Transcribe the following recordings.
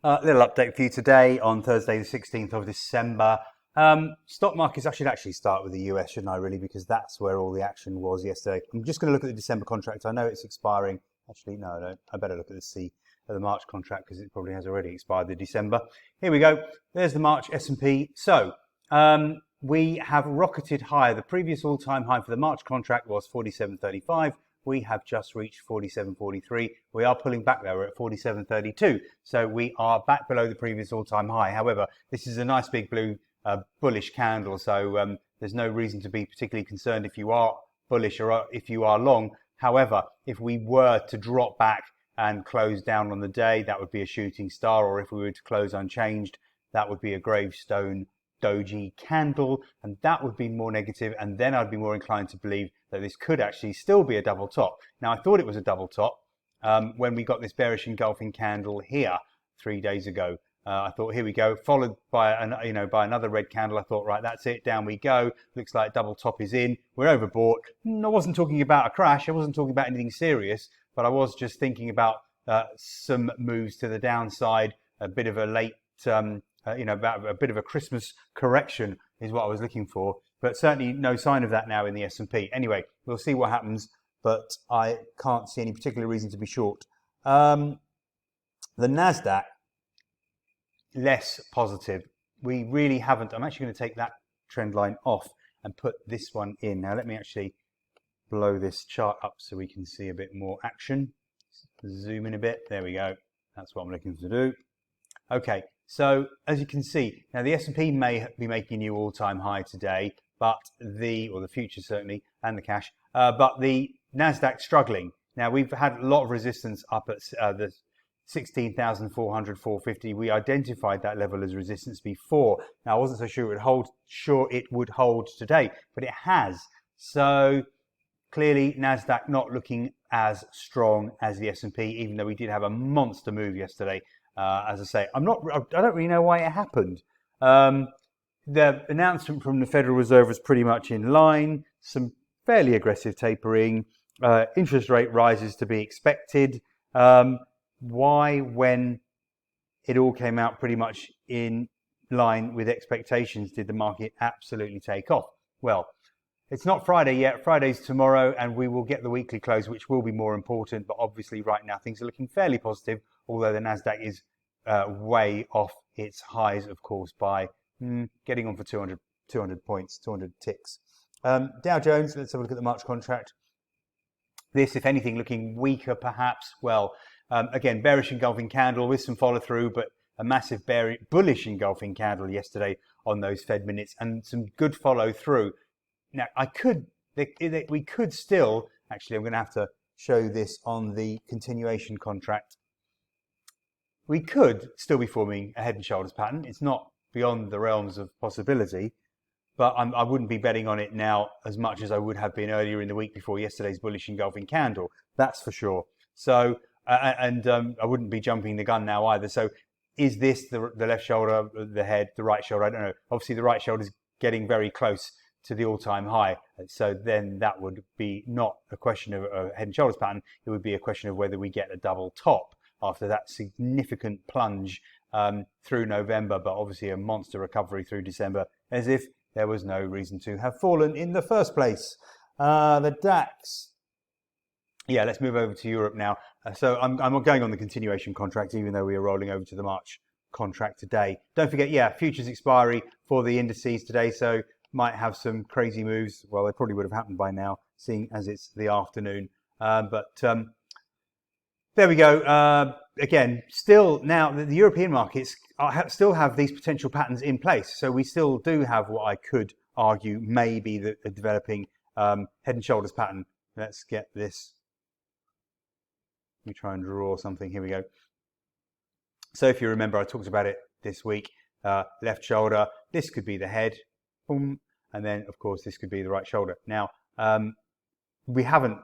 Little update for you today on Thursday, the 16th of December. Stock markets, I should actually start with the US, shouldn't I, really? Because that's where all the action was yesterday. I'm just going to look at the December contract. I know it's expiring. Actually, no, I don't. I better look at the March contract because it probably has already expired the December. Here we go. There's the March S&P. So we have rocketed higher. The previous all-time high for the March contract was 47.35. We have just reached 47.43. We are pulling back there. We're at 47.32. So we are back below the previous all-time high. However, this is a nice big blue bullish candle. So there's no reason to be particularly concerned if you are bullish or if you are long. However, if we were to drop back and close down on the day, that would be a shooting star. Or if we were to close unchanged, that would be a gravestone doji candle, and that would be more negative, and then I'd be more inclined to believe that this could actually still be a double top. Now, I thought it was a double top when we got this bearish engulfing candle here 3 days ago. I thought, here we go, followed by another red candle. I thought, right, that's it, down we go. Looks like double top is in. We're overbought. I wasn't talking about a crash. I wasn't talking about anything serious, but I was just thinking about some moves to the downside, a bit of a late about a bit of a Christmas correction is what I was looking for, but certainly no sign of that now in the S&P. Anyway, we'll see what happens, but I can't see any particular reason to be short. The Nasdaq, less positive. We really haven't. I'm actually going to take that trend line off and put this one in. Now let me actually blow this chart up so we can see a bit more action. Zoom in a bit. There we go. That's what I'm looking to do. Okay. So as you can see, now the S&P may be making a new all-time high today, but the future certainly, and the cash, but the Nasdaq struggling. Now we've had a lot of resistance up at the 16,400, 450. We identified that level as resistance before. Now I wasn't so sure it would hold today, but it has. So clearly Nasdaq not looking as strong as the S&P, even though we did have a monster move yesterday. As I say, I don't really know why it happened. The announcement from the Federal Reserve was pretty much in line. Some fairly aggressive tapering, interest rate rises to be expected. Why, when it all came out pretty much in line with expectations, did the market absolutely take off? Well, it's not Friday yet. Friday's tomorrow, and we will get the weekly close, which will be more important. But obviously, right now, things are looking fairly positive, although the Nasdaq is way off its highs, of course, by getting on for 200 points, 200 ticks. Dow Jones, let's have a look at the March contract. This, if anything, looking weaker, perhaps. Well, again, bearish engulfing candle with some follow through, but a massive bullish engulfing candle yesterday on those Fed minutes, and some good follow through. Now, we could still, actually, I'm going to have to show this on the continuation contract. We could still be forming a head and shoulders pattern. It's not beyond the realms of possibility, but I wouldn't be betting on it now as much as I would have been earlier in the week before yesterday's bullish engulfing candle. That's for sure. So, I wouldn't be jumping the gun now either. So, is this the left shoulder, the head, the right shoulder? I don't know. Obviously, the right shoulder is getting very close to the all-time high. So then that would be not a question of a head and shoulders pattern. It would be a question of whether we get a double top after that significant plunge through November, but obviously a monster recovery through December, as if there was no reason to have fallen in the first place. The DAX. Yeah, let's move over to Europe now. So I'm going on the continuation contract, even though we are rolling over to the March contract today. Don't forget, futures expiry for the indices today, so might have some crazy moves. Well, they probably would have happened by now, seeing as it's the afternoon. There we go. Again, still now the European markets still have these potential patterns in place. So we still do have what I could argue may be the developing head and shoulders pattern. Let's get this. Let me try and draw something. Here we go. So if you remember, I talked about it this week. Left shoulder. This could be the head. Boom. And then, of course, this could be the right shoulder. Now, we haven't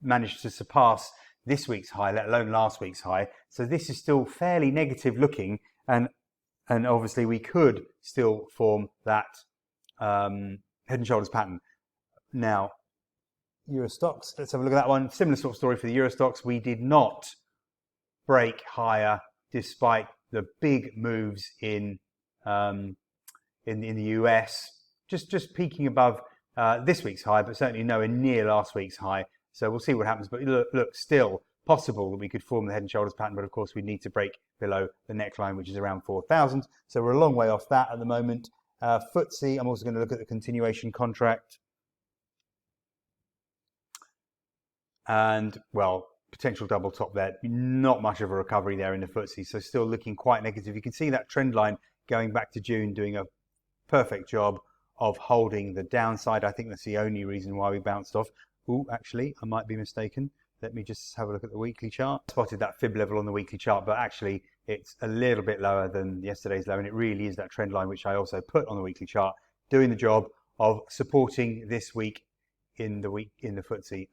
managed to surpass this week's high, let alone last week's high. So this is still fairly negative looking, and obviously we could still form that head and shoulders pattern. Now, Euro stocks, let's have a look at that one. Similar sort of story for the Euro stocks. We did not break higher despite the big moves in the US, just peaking above this week's high, but certainly nowhere near last week's high. So we'll see what happens. But look, still possible that we could form the head and shoulders pattern, but of course we need to break below the neckline, which is around 4,000. So we're a long way off that at the moment. FTSE, I'm also going to look at the continuation contract. And, well, potential double top there. Not much of a recovery there in the FTSE, so still looking quite negative. You can see that trend line going back to June doing a perfect job of holding the downside. I think that's the only reason why we bounced off. Ooh, actually, I might be mistaken. Let me just have a look at the weekly chart. Spotted that fib level on the weekly chart, but actually it's a little bit lower than yesterday's low, and it really is that trend line which I also put on the weekly chart, doing the job of supporting this week in the FTSE.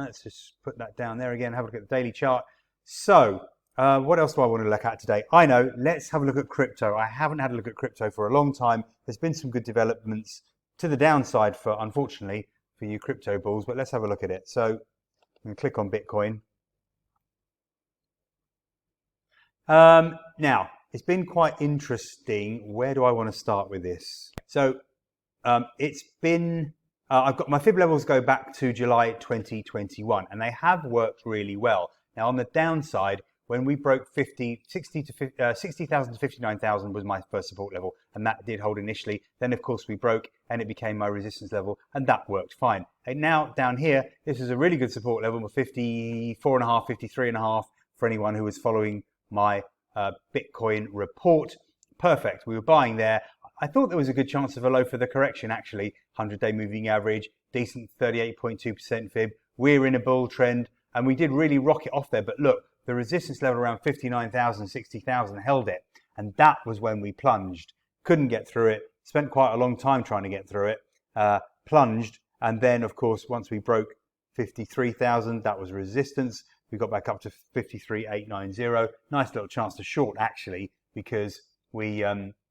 Let's just put that down there again. Have a look at the daily chart. So what else do I want to look at today? I know, let's have a look at crypto. I haven't had a look at crypto for a long time. There's been some good developments to the downside unfortunately, for you crypto bulls, but let's have a look at it. So I'm going to click on Bitcoin. Now, it's been quite interesting. Where do I want to start with this? So it's been, I've got my fib levels go back to July 2021, and they have worked really well. Now, on the downside, when we broke 60,000 to 59,000 was my first support level, and that did hold initially. Then, of course, we broke, and it became my resistance level, and that worked fine. And now, down here, this is a really good support level of 54.5, 53.5 for anyone who was following my Bitcoin report. Perfect. We were buying there. I thought there was a good chance of a low for the correction, actually. 100-day moving average, decent 38.2% fib. We're in a bull trend, and we did really rocket off there. But look, the resistance level around 59,000, 60,000 held it. And that was when we plunged. Couldn't get through it. Spent quite a long time trying to get through it. Plunged. And then, of course, once we broke 53,000, that was resistance. We got back up to 53,890. Nice little chance to short, actually, because we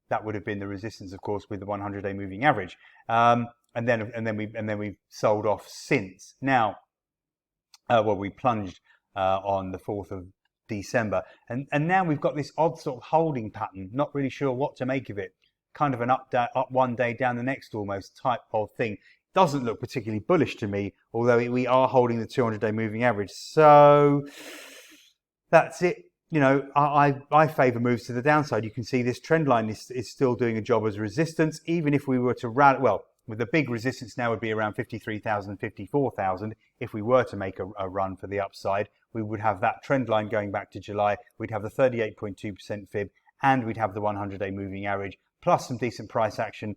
that would have been the resistance, of course, with the 100-day moving average. And then we sold off since. Now, we plunged on the 4th of December. And now we've got this odd sort of holding pattern, not really sure what to make of it. Kind of an up one day, down the next almost type of thing. Doesn't look particularly bullish to me, although we are holding the 200-day moving average. So that's it. You know, I favour moves to the downside. You can see this trend line is still doing a job as resistance, even if we were to rally. Well, with the big resistance now would be around 53,000, 54,000. If we were to make a run for the upside, we would have that trend line going back to July. We'd have the 38.2% fib, and we'd have the 100-day moving average, plus some decent price action,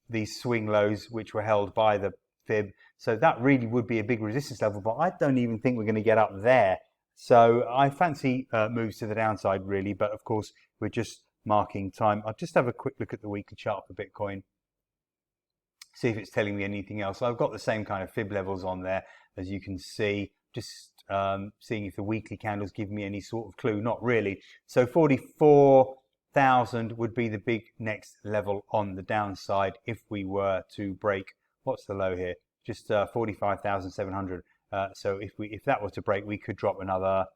these swing lows, which were held by the fib. So that really would be a big resistance level, but I don't even think we're going to get up there. So I fancy moves to the downside, really. But of course, we're just marking time. I'll just have a quick look at the weekly chart for Bitcoin. See if it's telling me anything else. So I've got the same kind of fib levels on there, as you can see. Just seeing if the weekly candles give me any sort of clue. Not really. So 44,000 would be the big next level on the downside if we were to break. What's the low here? Just 45,700. So if that was to break, we could drop another,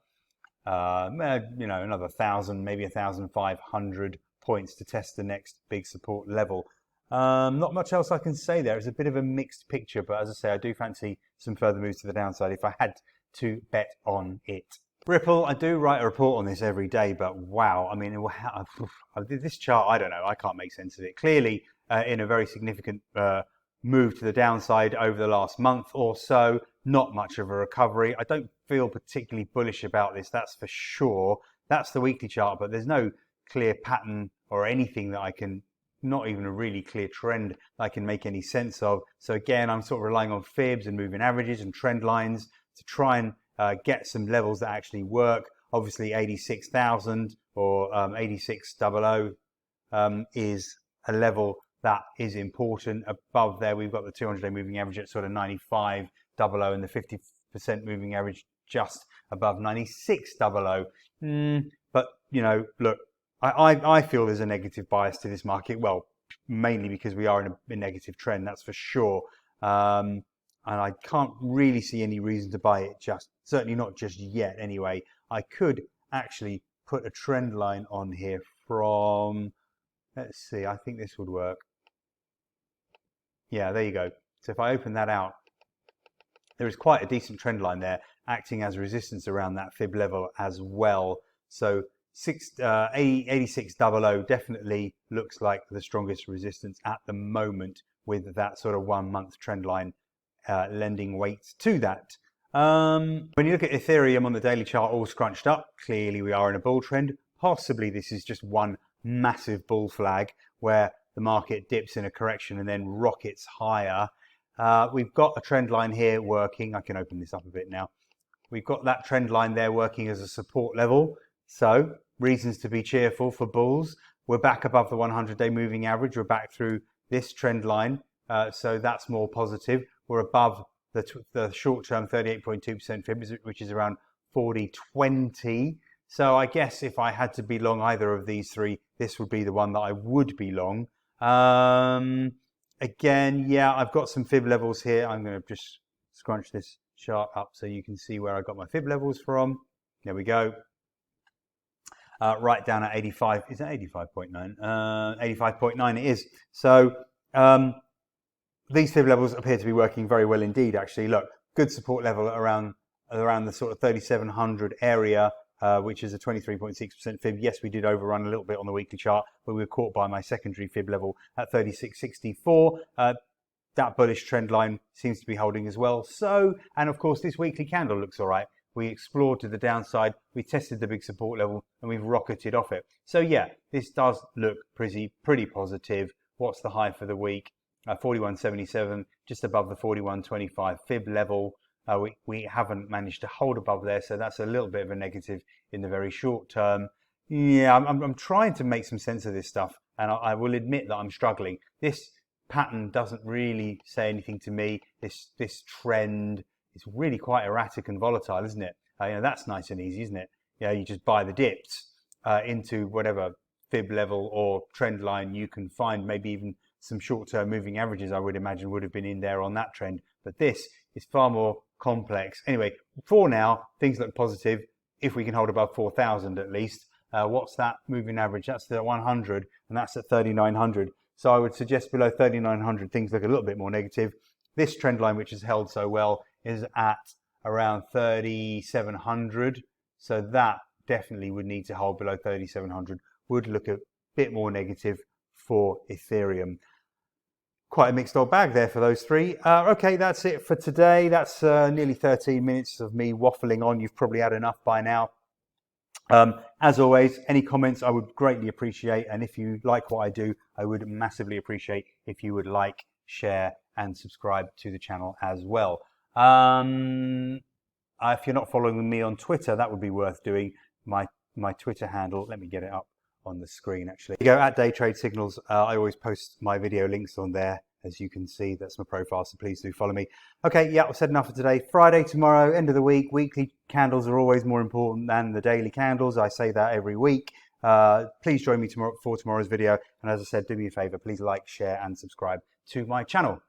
another 1,000, maybe 1,500 points to test the next big support level. Not much else I can say there. It's a bit of a mixed picture, but as I say, I do fancy some further moves to the downside if I had to bet on it. Ripple, I do write a report on this every day, but wow, I mean, this chart, I don't know, I can't make sense of it. Clearly, in a very significant move to the downside over the last month or so, not much of a recovery. I don't feel particularly bullish about this, that's for sure. That's the weekly chart, but there's no clear pattern or anything that I can, not even a really clear trend that I can make any sense of. So again, I'm sort of relying on fibs and moving averages and trend lines to try and get some levels that actually work. Obviously 86,000 or 8600 is a level that is important. Above there, we've got the 200-day moving average at sort of 9500 and the 50% moving average just above 9600. But, you know, look, I feel there's a negative bias to this market. Well, mainly because we are in a negative trend, that's for sure. And I can't really see any reason to buy it, certainly not just yet anyway. I could actually put a trend line on here from, let's see, I think this would work. Yeah, there you go. So if I open that out, there is quite a decent trend line there acting as resistance around that fib level as well. So 8600 definitely looks like the strongest resistance at the moment, with that sort of 1 month trend line lending weight to that. When you look at Ethereum on the daily chart, all scrunched up, clearly we are in a bull trend. Possibly this is just one massive bull flag where the market dips in a correction and then rockets higher. We've got a trend line here working. I can open this up a bit now. We've got that trend line there working as a support level. So reasons to be cheerful for bulls. We're back above the 100-day moving average. We're back through this trend line. So that's more positive. We're above the short-term 38.2% fib, which is around 40.20. So I guess if I had to be long either of these three, this would be the one that I would be long. Again, yeah, I've got some fib levels here. I'm going to just scrunch this chart up so you can see where I got my fib levels from. There we go. Right down at 85. Is that 85.9? 85.9 it is. So these fib levels appear to be working very well indeed, actually. Look, good support level around the sort of 3,700 area, which is a 23.6% fib. Yes, we did overrun a little bit on the weekly chart, but we were caught by my secondary fib level at 36.64. That bullish trend line seems to be holding as well. So, and of course, this weekly candle looks all right. We explored to the downside, we tested the big support level, and we've rocketed off it. So yeah, this does look pretty positive. What's the high for the week? 41.77, just above the 41.25 fib level. We haven't managed to hold above there, so that's a little bit of a negative in the very short term. Yeah, I'm trying to make some sense of this stuff, and I will admit that I'm struggling. This pattern doesn't really say anything to me. This trend is really quite erratic and volatile, isn't it? That's nice and easy, isn't it? You just buy the dips into whatever fib level or trend line you can find. Maybe even some short-term moving averages, I would imagine, would have been in there on that trend. But this is far more complex. Anyway, for now, things look positive. If we can hold above 4,000 at least. What's that moving average? That's the 100, and that's at 3,900. So I would suggest below 3,900, things look a little bit more negative. This trend line, which has held so well, is at around 3,700. So that definitely would need to hold below 3,700. Would look a bit more negative for Ethereum. Quite a mixed old bag there for those three. Okay, that's it for today. That's nearly 13 minutes of me waffling on. You've probably had enough by now. As always, any comments I would greatly appreciate. And if you like what I do, I would massively appreciate if you would like, share, and subscribe to the channel as well. If you're not following me on Twitter, that would be worth doing. My Twitter handle, let me get it up on the screen actually. You go at Day Trade Signals. I always post my video links on there, as you can see. That's my profile, so please do follow me. Okay, yeah, I've said enough for today. Friday tomorrow, end of the week. Weekly candles are always more important than the daily candles. I say that every week. Please join me tomorrow for tomorrow's video. And as I said, do me a favor, please like, share, and subscribe to my channel.